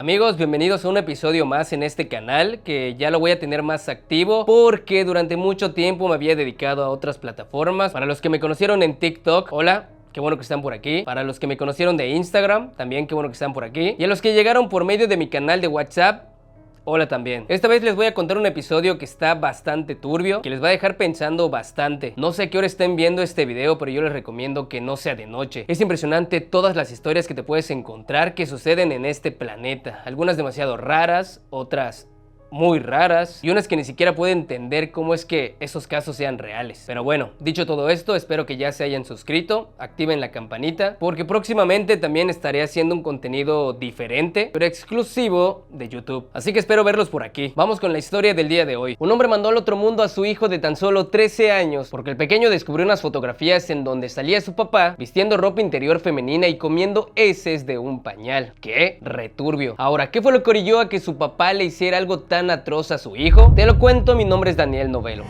Amigos, bienvenidos a un episodio más en este canal, que ya lo voy a tener más activo porque durante mucho tiempo me había dedicado a otras plataformas. Para los que me conocieron en TikTok, hola, qué bueno que están por aquí. Para los que me conocieron de Instagram, también qué bueno que están por aquí. Y a los que llegaron por medio de mi canal de WhatsApp, hola también. Esta vez les voy a contar un episodio que está bastante turbio, que les va a dejar pensando bastante. No sé a qué hora estén viendo este video, pero yo les recomiendo que no sea de noche. Es impresionante todas las historias que te puedes encontrar que suceden en este planeta. Algunas demasiado raras, otras muy raras y unas que ni siquiera puedo entender cómo es que esos casos sean reales. Pero bueno, dicho todo esto, espero que ya se hayan suscrito, activen la campanita, porque próximamente también estaré haciendo un contenido diferente, pero exclusivo de YouTube. Así que espero verlos por aquí. Vamos con la historia del día de hoy. Un hombre mandó al otro mundo a su hijo de tan solo 13 años, porque el pequeño descubrió unas fotografías en donde salía su papá vistiendo ropa interior femenina y comiendo heces de un pañal. ¡Qué returbio! Ahora, ¿qué fue lo que orilló a que su papá le hiciera algo tan atroz a su hijo? Te lo cuento, mi nombre es Daniel Novelo.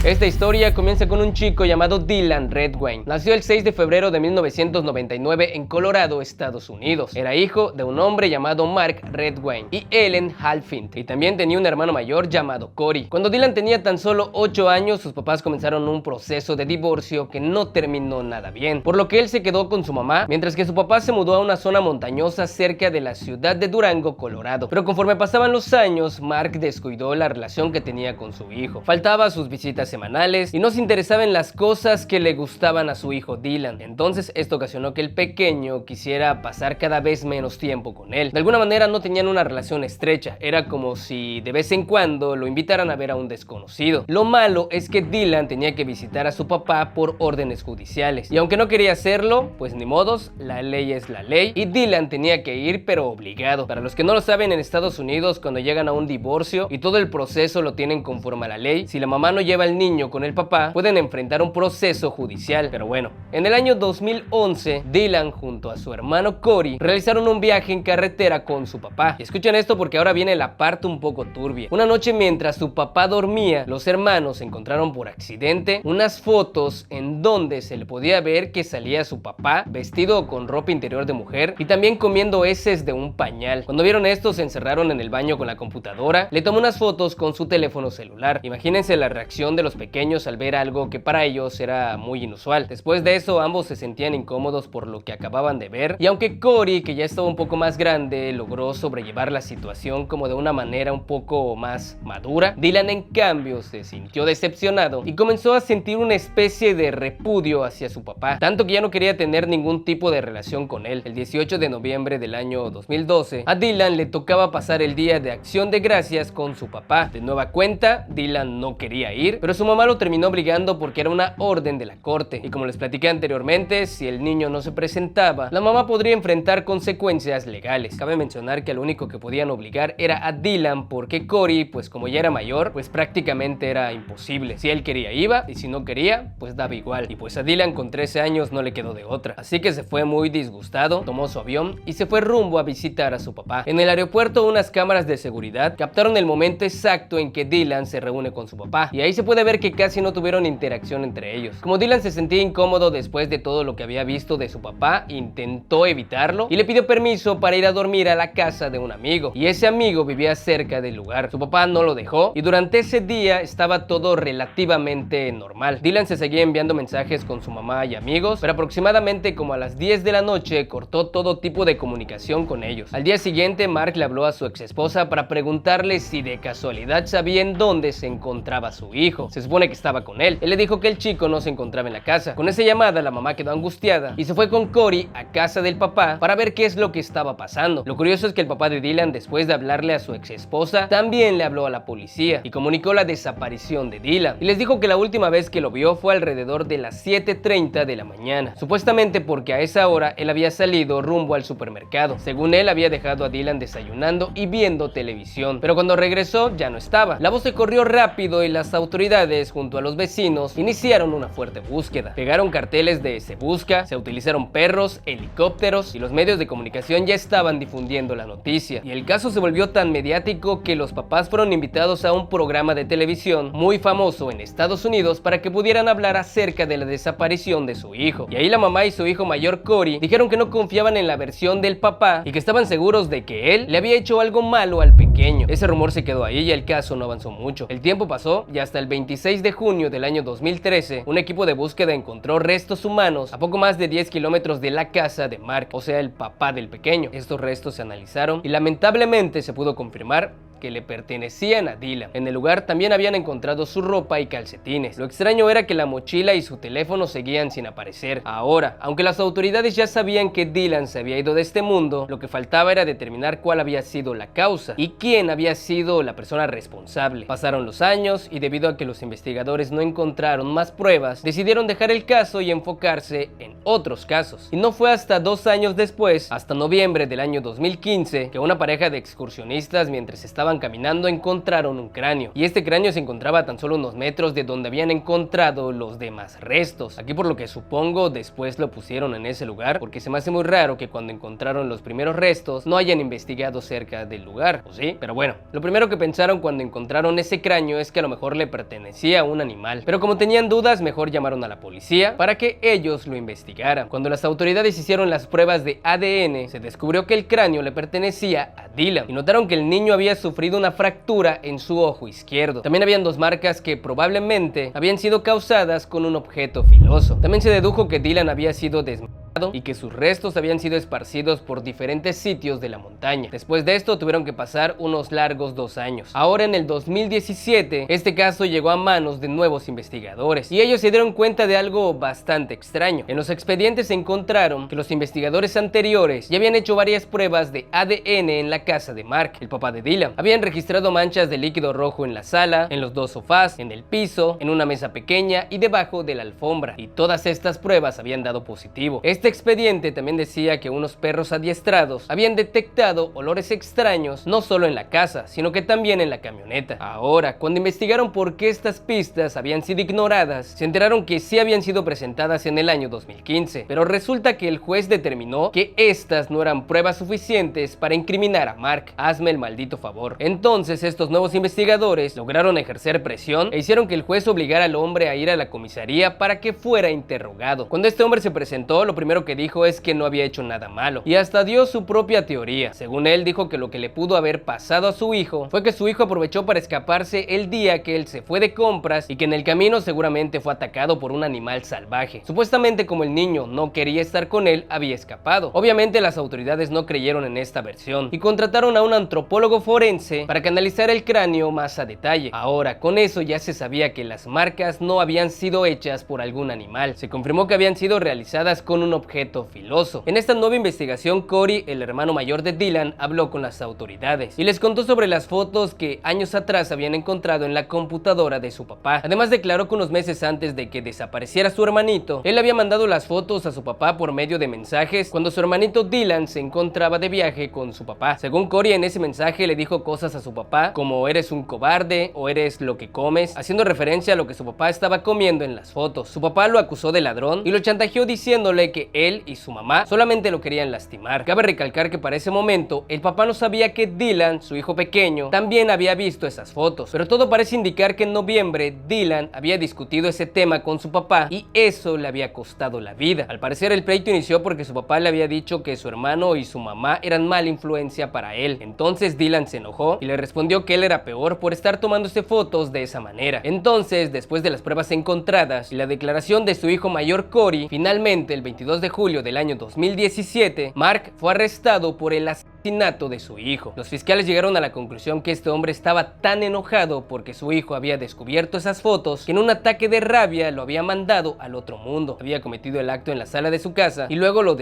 Esta historia comienza con un chico llamado Dylan Redwine. Nació el 6 de febrero de 1999 en Colorado, Estados Unidos. Era hijo de un hombre llamado Mark Redwine y Ellen Halfint, y también tenía un hermano mayor llamado Cory. Cuando Dylan tenía tan solo 8 años, sus papás comenzaron un proceso de divorcio que no terminó nada bien, por lo que él se quedó con su mamá, mientras que su papá se mudó a una zona montañosa cerca de la ciudad de Durango, Colorado. Pero conforme pasaban los años, Mark descuidó la relación que tenía con su hijo. Faltaba a sus visitas semanales y no se interesaba en las cosas que le gustaban a su hijo Dylan. Entonces esto ocasionó que el pequeño quisiera pasar cada vez menos tiempo con él. De alguna manera no tenían una relación estrecha, era como si de vez en cuando lo invitaran a ver a un desconocido. Lo malo es que Dylan tenía que visitar a su papá por órdenes judiciales, y aunque no quería hacerlo, pues ni modos, la ley es la ley y Dylan tenía que ir, pero obligado. Para los que no lo saben, en Estados Unidos, cuando llegan a un divorcio y todo el proceso lo tienen conforme a la ley, si la mamá no lleva al niño con el papá, pueden enfrentar un proceso judicial. Pero bueno, en el año 2011, Dylan junto a su hermano Cory realizaron un viaje en carretera con su papá. Y escuchen esto porque ahora viene la parte un poco turbia. Una noche mientras su papá dormía, los hermanos encontraron por accidente unas fotos en donde se le podía ver que salía su papá vestido con ropa interior de mujer y también comiendo heces de un pañal. Cuando vieron esto, se encerraron en el baño con la computadora, le tomó unas fotos con su teléfono celular. Imagínense la reacción de los pequeños al ver algo que para ellos era muy inusual. Después de eso, ambos se sentían incómodos por lo que acababan de ver, y aunque Cory, que ya estaba un poco más grande, logró sobrellevar la situación como de una manera un poco más madura, Dylan en cambio se sintió decepcionado y comenzó a sentir una especie de repudio hacia su papá, tanto que ya no quería tener ningún tipo de relación con él. El 18 de noviembre del año 2012, a Dylan le tocaba pasar el día de Acción de Gracias con su papá. De nueva cuenta, Dylan no quería ir, pero su mamá lo terminó obligando porque era una orden de la corte, y como les platiqué anteriormente, si el niño no se presentaba, la mamá podría enfrentar consecuencias legales. Cabe mencionar que lo único que podían obligar era a Dylan, porque Cory, pues como ya era mayor, pues prácticamente era imposible. Si él quería iba, y si no quería, pues daba igual. Y pues a Dylan con 13 años no le quedó de otra, así que se fue muy disgustado, tomó su avión y se fue rumbo a visitar a su papá. En el aeropuerto, unas cámaras de seguridad captaron el momento exacto en que Dylan se reúne con su papá, y ahí se puede ver que casi no tuvieron interacción entre ellos. Como Dylan se sentía incómodo después de todo lo que había visto de su papá, intentó evitarlo y le pidió permiso para ir a dormir a la casa de un amigo, y ese amigo vivía cerca del lugar. Su papá no lo dejó y durante ese día estaba todo relativamente normal. Dylan se seguía enviando mensajes con su mamá y amigos, pero aproximadamente como a las 10 de la noche cortó todo tipo de comunicación con ellos. Al día siguiente, Mark le habló a su ex esposa para preguntarle si de casualidad sabía en dónde se encontraba su hijo. Se supone que estaba con él. Él le dijo que el chico no se encontraba en la casa. Con esa llamada, la mamá quedó angustiada y se fue con Cory a casa del papá para ver qué es lo que estaba pasando. Lo curioso es que el papá de Dylan, después de hablarle a su ex esposa, también le habló a la policía y comunicó la desaparición de Dylan, y les dijo que la última vez que lo vio fue alrededor de las 7:30 de la mañana, supuestamente porque a esa hora él había salido rumbo al supermercado. Según él, había dejado a Dylan desayunando y viendo televisión, pero cuando regresó ya no estaba. La voz se corrió rápido y las autoridades autoridades junto a los vecinos iniciaron una fuerte búsqueda. Pegaron carteles de "se busca", se utilizaron perros, helicópteros y los medios de comunicación ya estaban difundiendo la noticia. Y el caso se volvió tan mediático que los papás fueron invitados a un programa de televisión muy famoso en Estados Unidos para que pudieran hablar acerca de la desaparición de su hijo. Y ahí la mamá y su hijo mayor Corey dijeron que no confiaban en la versión del papá y que estaban seguros de que él le había hecho algo malo al pequeño. Ese rumor se quedó ahí y el caso no avanzó mucho. El tiempo pasó y hasta el 26 de junio del año 2013, un equipo de búsqueda encontró restos humanos a poco más de 10 kilómetros de la casa de Mark, o sea, el papá del pequeño. Estos restos se analizaron y lamentablemente se pudo confirmar que le pertenecían a Dylan. En el lugar también habían encontrado su ropa y calcetines. Lo extraño era que la mochila y su teléfono seguían sin aparecer. Ahora, aunque las autoridades ya sabían que Dylan se había ido de este mundo, lo que faltaba era determinar cuál había sido la causa y quién había sido la persona responsable. Pasaron los años y debido a que los investigadores no encontraron más pruebas, decidieron dejar el caso y enfocarse en otros casos. Y no fue hasta 2 años después, hasta noviembre del año 2015, que una pareja de excursionistas, mientras estaban caminando, encontraron un cráneo, y este cráneo se encontraba a tan solo unos metros de donde habían encontrado los demás restos. Aquí, por lo que supongo, después lo pusieron en ese lugar, porque se me hace muy raro que cuando encontraron los primeros restos no hayan investigado cerca del lugar, ¿o sí? Pero bueno, lo primero que pensaron cuando encontraron ese cráneo es que a lo mejor le pertenecía a un animal, pero como tenían dudas, mejor llamaron a la policía para que ellos lo investigaran. Cuando las autoridades hicieron las pruebas de ADN, se descubrió que el cráneo le pertenecía a Dylan, y notaron que el niño había sufrido una fractura en su ojo izquierdo. También habían 2 marcas que probablemente habían sido causadas con un objeto filoso. También se dedujo que Dylan había sido desmayado y que sus restos habían sido esparcidos por diferentes sitios de la montaña. Después de esto tuvieron que pasar unos largos 2 años. Ahora, en el 2017, este caso llegó a manos de nuevos investigadores y ellos se dieron cuenta de algo bastante extraño. En los expedientes se encontraron que los investigadores anteriores ya habían hecho varias pruebas de ADN en la casa de Mark, el papá de Dylan. Habían registrado manchas de líquido rojo en la sala, en los 2 sofás, en el piso, en una mesa pequeña y debajo de la alfombra, y todas estas pruebas habían dado positivo. Este expediente también decía que unos perros adiestrados habían detectado olores extraños no solo en la casa, sino que también en la camioneta. Ahora, cuando investigaron por qué estas pistas habían sido ignoradas, se enteraron que sí habían sido presentadas en el año 2015, pero resulta que el juez determinó que estas no eran pruebas suficientes para incriminar a Mark. Hazme el maldito favor. Entonces, estos nuevos investigadores lograron ejercer presión e hicieron que el juez obligara al hombre a ir a la comisaría para que fuera interrogado. Cuando este hombre se presentó, lo primero que dijo es que no había hecho nada malo y hasta dio su propia teoría. Según él, dijo que lo que le pudo haber pasado a su hijo fue que su hijo aprovechó para escaparse el día que él se fue de compras y que en el camino seguramente fue atacado por un animal salvaje. Supuestamente, como el niño no quería estar con él, había escapado. Obviamente las autoridades no creyeron en esta versión y contrataron a un antropólogo forense para que analizara el cráneo más a detalle. Ahora, con eso ya se sabía que las marcas no habían sido hechas por algún animal. Se confirmó que habían sido realizadas con un objeto filoso. En esta nueva investigación, Corey, el hermano mayor de Dylan, habló con las autoridades y les contó sobre las fotos que años atrás habían encontrado en la computadora de su papá. Además, declaró que unos meses antes de que desapareciera su hermanito, él había mandado las fotos a su papá por medio de mensajes cuando su hermanito Dylan se encontraba de viaje con su papá. Según Corey, en ese mensaje le dijo cosas a su papá como "eres un cobarde" o "eres lo que comes", haciendo referencia a lo que su papá estaba comiendo en las fotos. Su papá lo acusó de ladrón y lo chantajeó diciéndole que él y su mamá solamente lo querían lastimar. Cabe recalcar que para ese momento el papá no sabía que Dylan, su hijo pequeño, también había visto esas fotos, pero todo parece indicar que en noviembre Dylan había discutido ese tema con su papá y eso le había costado la vida. Al parecer el pleito inició porque su papá le había dicho que su hermano y su mamá eran mala influencia para él. Entonces Dylan se enojó y le respondió que él era peor por estar tomándose fotos de esa manera. Entonces, después de las pruebas encontradas y la declaración de su hijo mayor Corey, finalmente el 22 de julio del año 2017, Mark fue arrestado por el asesinato de su hijo. Los fiscales llegaron a la conclusión que este hombre estaba tan enojado porque su hijo había descubierto esas fotos que en un ataque de rabia lo había mandado al otro mundo. Había cometido el acto en la sala de su casa y luego lo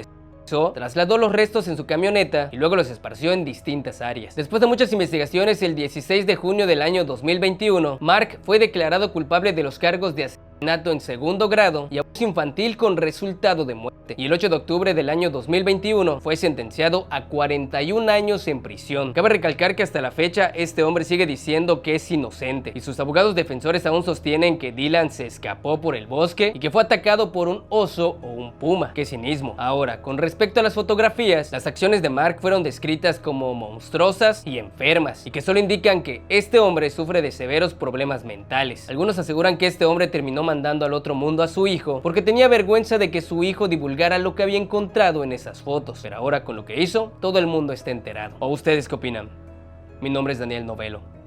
trasladó los restos en su camioneta y luego los esparció en distintas áreas. Después de muchas investigaciones, el 16 de junio del año 2021, Mark fue declarado culpable de los cargos de asesinato asesinato en segundo grado y abuso infantil con resultado de muerte, y el 8 de octubre del año 2021 fue sentenciado a 41 años en prisión. Cabe recalcar que hasta la fecha este hombre sigue diciendo que es inocente, y sus abogados defensores aún sostienen que Dylan se escapó por el bosque y que fue atacado por un oso o un puma. ¡Qué cinismo! Ahora, con respecto a las fotografías, las acciones de Mark fueron descritas como monstruosas y enfermas, y que solo indican que este hombre sufre de severos problemas mentales. Algunos aseguran que este hombre terminó mandando al otro mundo a su hijo porque tenía vergüenza de que su hijo divulgara lo que había encontrado en esas fotos, pero ahora con lo que hizo, todo el mundo está enterado. ¿O ustedes qué opinan? Mi nombre es Daniel Novelo.